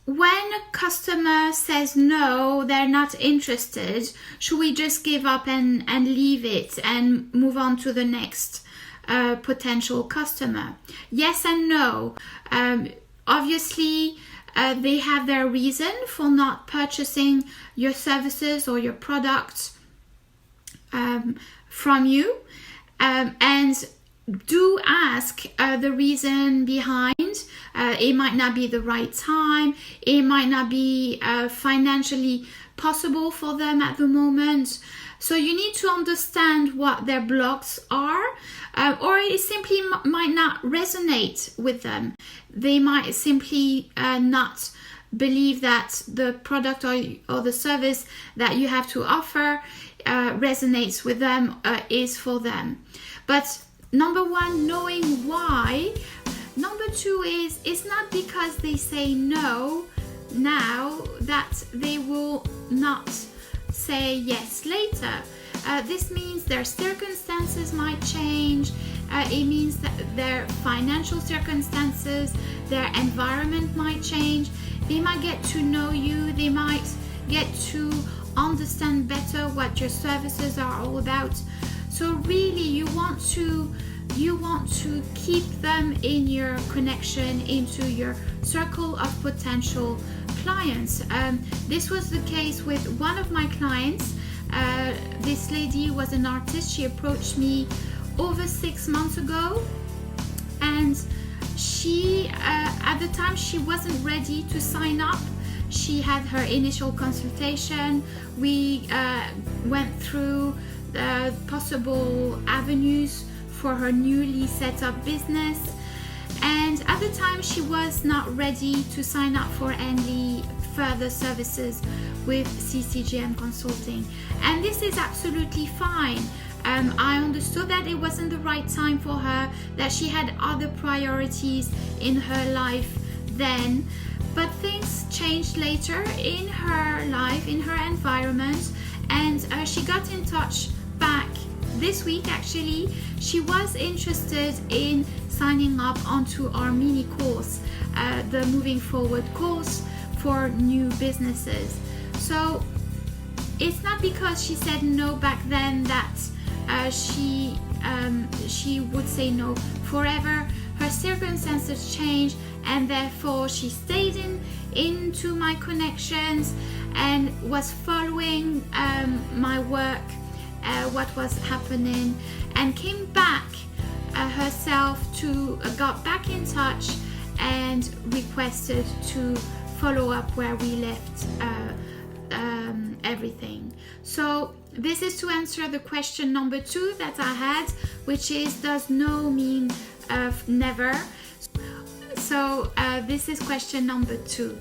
when a customer says no, they're not interested, should we just give up and leave it and move on to the next potential customer? Yes and no. Obviously, they have their reason for not purchasing your services or your products from you, and do ask the reason behind. It might not be the right time, it might not be financially possible for them at the moment. So you need to understand what their blocks are, or it simply might not resonate with them. They might simply not believe that the product or the service that you have to offer resonates with them, is for them. But number one, knowing why. Number two is, it's not because they say no now that they will not say yes later. This means their circumstances might change. It means that their financial circumstances, their environment might change. They might get to know you. They might get to understand better what your services are all about. So really, you want to keep them in your connection, into your circle of potential clients. This was the case with one of my clients. This lady was an artist. She approached me over 6 months ago, and she at the time she wasn't ready to sign up. She had her initial consultation. We went through the possible avenues for her newly set up business, and at the time she was not ready to sign up for any further services with CCGM Consulting, and this is absolutely fine. I understood that it wasn't the right time for her, that she had other priorities in her life then, but things changed later in her life, in her environment, and she got in touch back this week. Actually, she was interested in signing up onto our mini course, the Moving Forward course for new businesses. So it's not because she said no back then that she would say no forever. Her circumstances changed, and therefore she stayed into my connections and was following my work, what was happening, and came back herself got back in touch and requested to follow up where we left everything. So this is to answer the question number 2 that I had, which is, does no mean never? So this is question number 2.